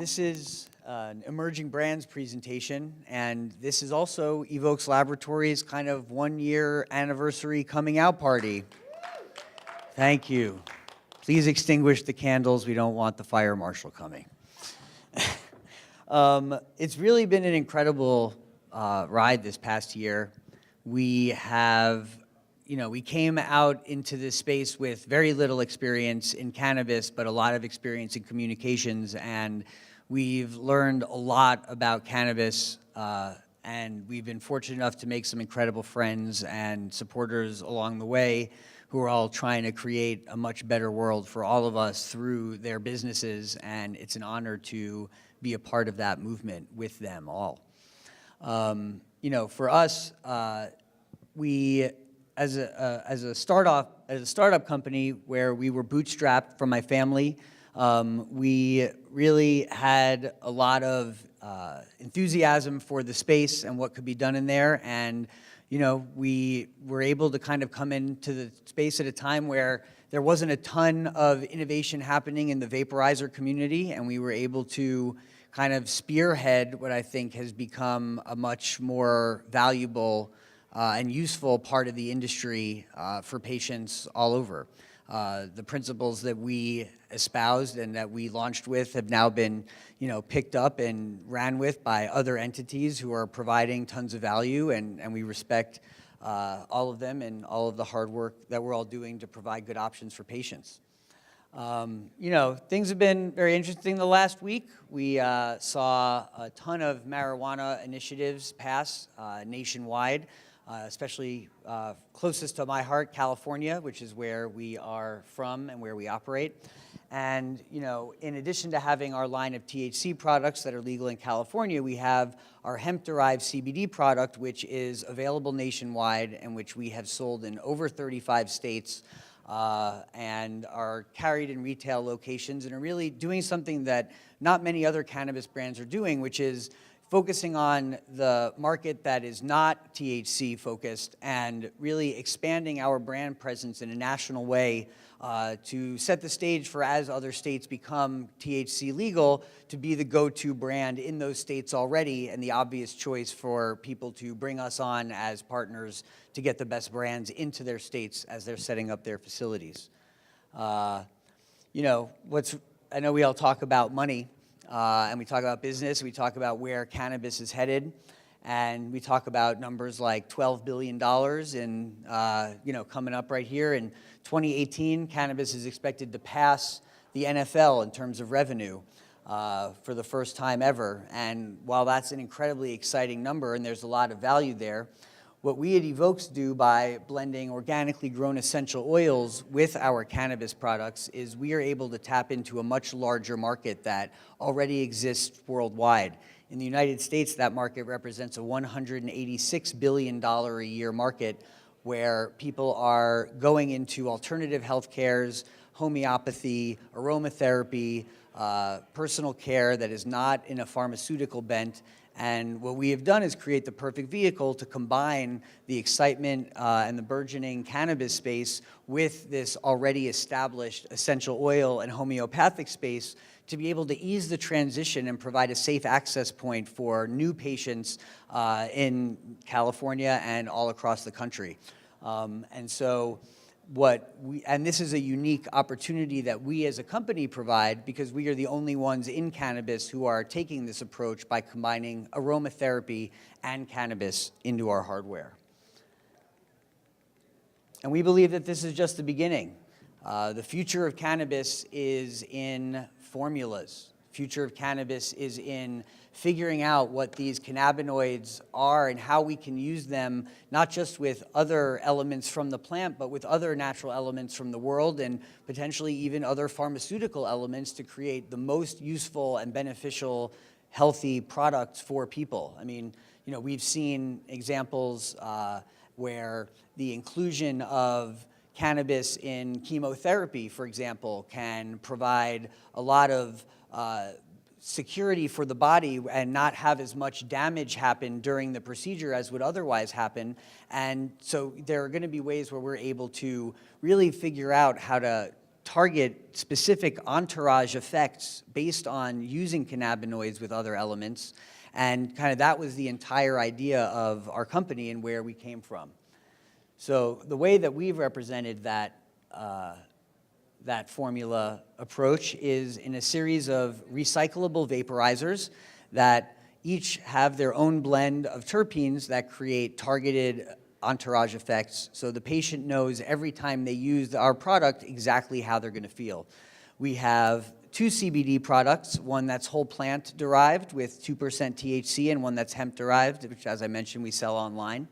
This is an emerging brands presentation, and this is also Evoxe Laboratories' kind of 1-year anniversary coming out party. Thank you. Please extinguish the candles. We don't want the fire marshal coming. It's really been an incredible ride this past year. We have, we came out into this space with very little experience in cannabis, but a lot of experience in communications, and we've learned a lot about cannabis, and we've been fortunate enough to make some incredible friends and supporters along the way who are all trying to create a much better world for all of us through their businesses, and it's an honor to be a part of that movement with them all. For us, we, as a startup company where we were bootstrapped from my family, we really had a lot of enthusiasm for the space and what could be done in there, and we were able to kind of come into the space at a time where there wasn't a ton of innovation happening in the vaporizer community, and we were able to kind of spearhead what I think has become a much more valuable and useful part of the industry for patients all over. The principles that we espoused and that we launched with have now been, picked up and ran with by other entities who are providing tons of value, and we respect all of them and all of the hard work that we're all doing to provide good options for patients. Things have been very interesting the last week. We saw a ton of marijuana initiatives pass nationwide. Especially closest to my heart, California, which is where we are from and where we operate. And, in addition to having our line of THC products that are legal in California, we have our hemp-derived CBD product, which is available nationwide and which we have sold in over 35 states and are carried in retail locations and are really doing something that not many other cannabis brands are doing, which is focusing on the market that is not THC focused and really expanding our brand presence in a national way to set the stage for, as other states become THC legal, to be the go-to brand in those states already and the obvious choice for people to bring us on as partners to get the best brands into their states as they're setting up their facilities. I know we all talk about money. And we talk about business, we talk about where cannabis is headed, and we talk about numbers like $12 billion coming up right here. In 2018, cannabis is expected to pass the NFL in terms of revenue for the first time ever. And while that's an incredibly exciting number and there's a lot of value there, what we at Evoxe do by blending organically grown essential oils with our cannabis products is we are able to tap into a much larger market that already exists worldwide. In the United States, that market represents a $186 billion a year market where people are going into alternative health cares, homeopathy, aromatherapy, personal care that is not in a pharmaceutical bent. And what we have done is create the perfect vehicle to combine the excitement and the burgeoning cannabis space with this already established essential oil and homeopathic space to be able to ease the transition and provide a safe access point for new patients in California and all across the country. And this is a unique opportunity that we as a company provide because we are the only ones in cannabis who are taking this approach by combining aromatherapy and cannabis into our hardware. And we believe that this is just the beginning. The future of cannabis is in formulas. The future of cannabis is in figuring out what these cannabinoids are and how we can use them, not just with other elements from the plant, but with other natural elements from the world and potentially even other pharmaceutical elements to create the most useful and beneficial, healthy products for people. I mean, we've seen examples where the inclusion of cannabis in chemotherapy, for example, can provide a lot of security for the body and not have as much damage happen during the procedure as would otherwise happen. And so there are going to be ways where we're able to really figure out how to target specific entourage effects based on using cannabinoids with other elements. And kind of that was the entire idea of our company and where we came from. So the way that we've represented that formula approach is in a series of recyclable vaporizers that each have their own blend of terpenes that create targeted entourage effects, so the patient knows every time they use our product exactly how they're going to feel. We have 2 CBD products, one that's whole plant derived with 2% THC and one that's hemp derived, which, as I mentioned, we sell online.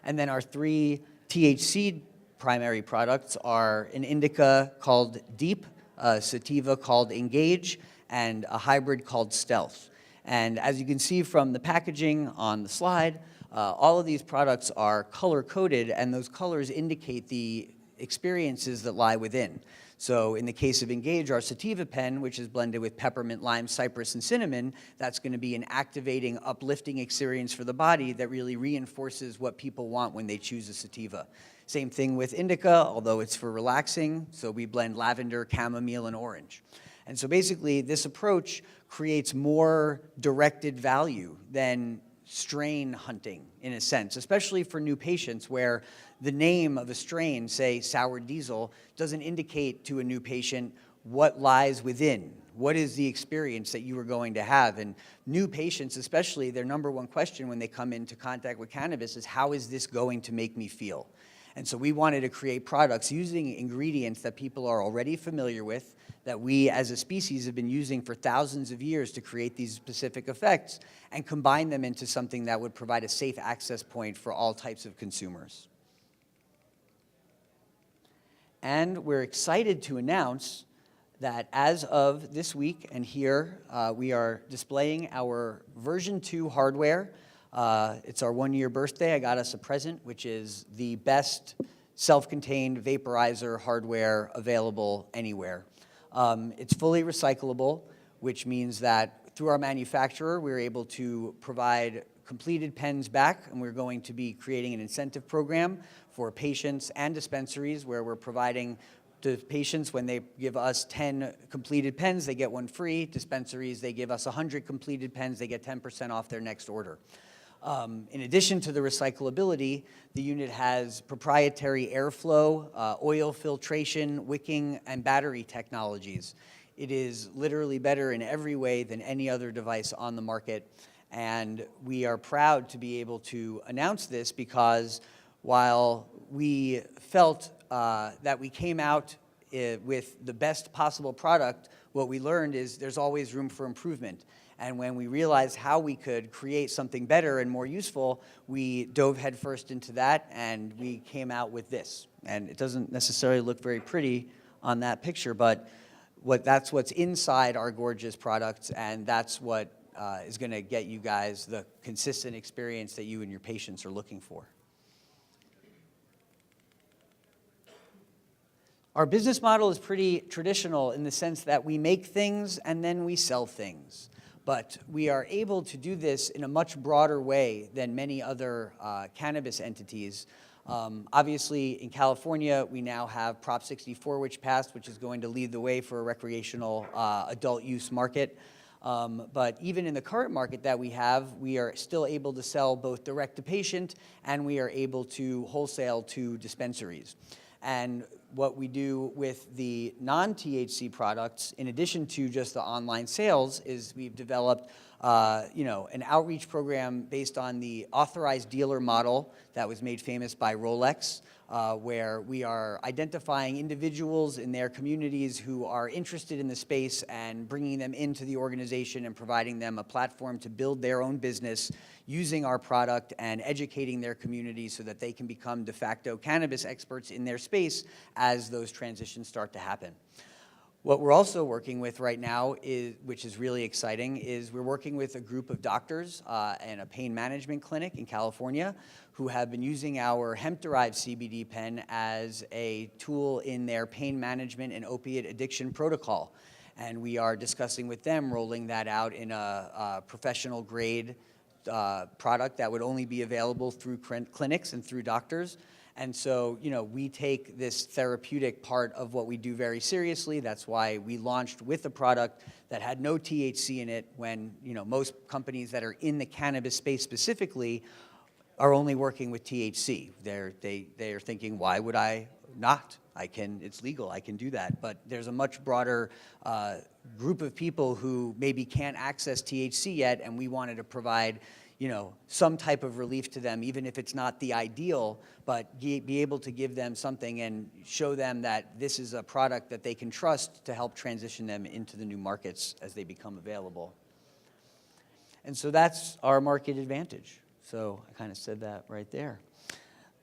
And then our 3 THC primary products are an indica called Deep, a sativa called Engage, and a hybrid called Stealth. And as you can see from the packaging on the slide, all of these products are color-coded, and those colors indicate the experiences that lie within. So in the case of Engage, our sativa pen, which is blended with peppermint, lime, cypress, and cinnamon, that's going to be an activating, uplifting experience for the body that really reinforces what people want when they choose a sativa. Same thing with indica, although it's for relaxing, so we blend lavender, chamomile, and orange. And so basically, this approach creates more directed value than strain hunting, in a sense, especially for new patients where the name of a strain, say sour diesel, doesn't indicate to a new patient what lies within. What is the experience that you are going to have? And new patients, especially, their number one question when they come into contact with cannabis is, how is this going to make me feel? And so we wanted to create products using ingredients that people are already familiar with, that we as a species have been using for thousands of years to create these specific effects, and combine them into something that would provide a safe access point for all types of consumers. And we're excited to announce that as of this week and here, we are displaying our version 2 hardware. It's our 1-year birthday. I got us a present, which is the best self-contained vaporizer hardware available anywhere. It's fully recyclable, which means that through our manufacturer, we're able to provide completed pens back, and we're going to be creating an incentive program for patients and dispensaries where we're providing to patients, when they give us 10 completed pens, they get 1 free. Dispensaries, they give us 100 completed pens, they get 10% off their next order. In addition to the recyclability, the unit has proprietary airflow, oil filtration, wicking, and battery technologies. It is literally better in every way than any other device on the market, and we are proud to be able to announce this because while we felt that we came out with the best possible product, what we learned is there's always room for improvement. And when we realized how we could create something better and more useful, we dove headfirst into that, and we came out with this. And it doesn't necessarily look very pretty on that picture, but that's what's inside our gorgeous products, and that's what is going to get you guys the consistent experience that you and your patients are looking for. Our business model is pretty traditional in the sense that we make things and then we sell things. But we are able to do this in a much broader way than many other cannabis entities. Obviously, in California, we now have Prop 64, which passed, which is going to lead the way for a recreational adult use market. But even in the current market that we have, we are still able to sell both direct to patient, and we are able to wholesale to dispensaries. And what we do with the non-THC products, in addition to just the online sales, is we've developed an outreach program based on the authorized dealer model that was made famous by Rolex, where we are identifying individuals in their communities who are interested in the space and bringing them into the organization and providing them a platform to build their own business using our product and educating their community so that they can become de facto cannabis experts in their space as those transitions start to happen. What we're also working with right now, which is really exciting, is we're working with a group of doctors and a pain management clinic in California who have been using our hemp-derived CBD pen as a tool in their pain management and opiate addiction protocol. And we are discussing with them rolling that out in a professional grade product that would only be available through clinics and through doctors. And so, we take this therapeutic part of what we do very seriously. That's why we launched with a product that had no THC in it when, most companies that are in the cannabis space specifically are only working with THC. They're thinking, why would I not? It's legal, I can do that. But there's a much broader group of people who maybe can't access THC yet, and we wanted to provide some type of relief to them, even if it's not the ideal, but be able to give them something and show them that this is a product that they can trust to help transition them into the new markets as they become available. And so that's our market advantage. So I kind of said that right there.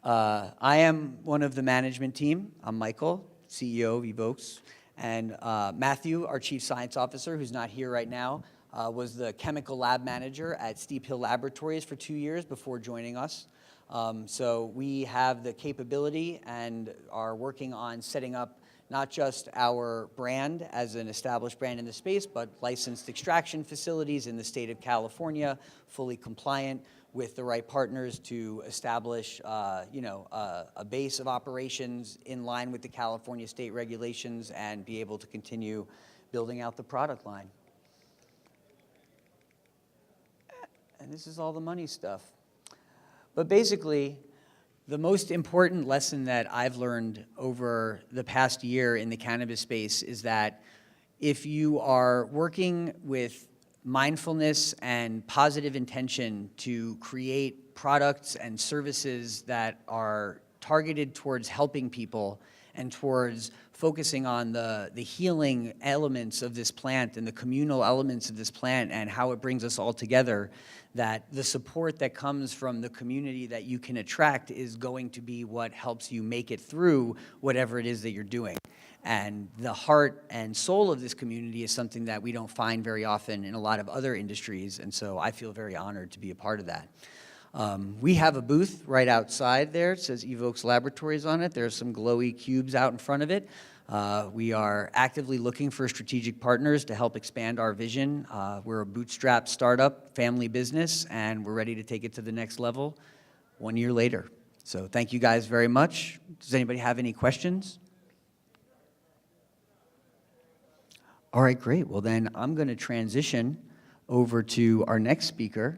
I am one of the management team. I'm Michael, CEO of Evoxe. And Matthew, our Chief Science Officer, who's not here right now, was the chemical lab manager at Steep Hill Laboratories for 2 years before joining us. So we have the capability and are working on setting up not just our brand as an established brand in the space, but licensed extraction facilities in the state of California, fully compliant with the right partners to establish, a base of operations in line with the California state regulations and be able to continue building out the product line. And this is all the money stuff. But basically, the most important lesson that I've learned over the past year in the cannabis space is that if you are working with mindfulness and positive intention to create products and services that are targeted towards helping people and towards focusing on the healing elements of this plant and the communal elements of this plant and how it brings us all together, that the support that comes from the community that you can attract is going to be what helps you make it through whatever it is that you're doing. And the heart and soul of this community is something that we don't find very often in a lot of other industries, and so I feel very honored to be a part of that. We have a booth right outside there. It says Evoxe Laboratories on it. There's some glowy cubes out in front of it. We are actively looking for strategic partners to help expand our vision. We're a bootstrap startup, family business, and we're ready to take it to the next level 1 year later. So thank you guys very much. Does anybody have any questions? All right, great. Well, then I'm going to transition over to our next speaker,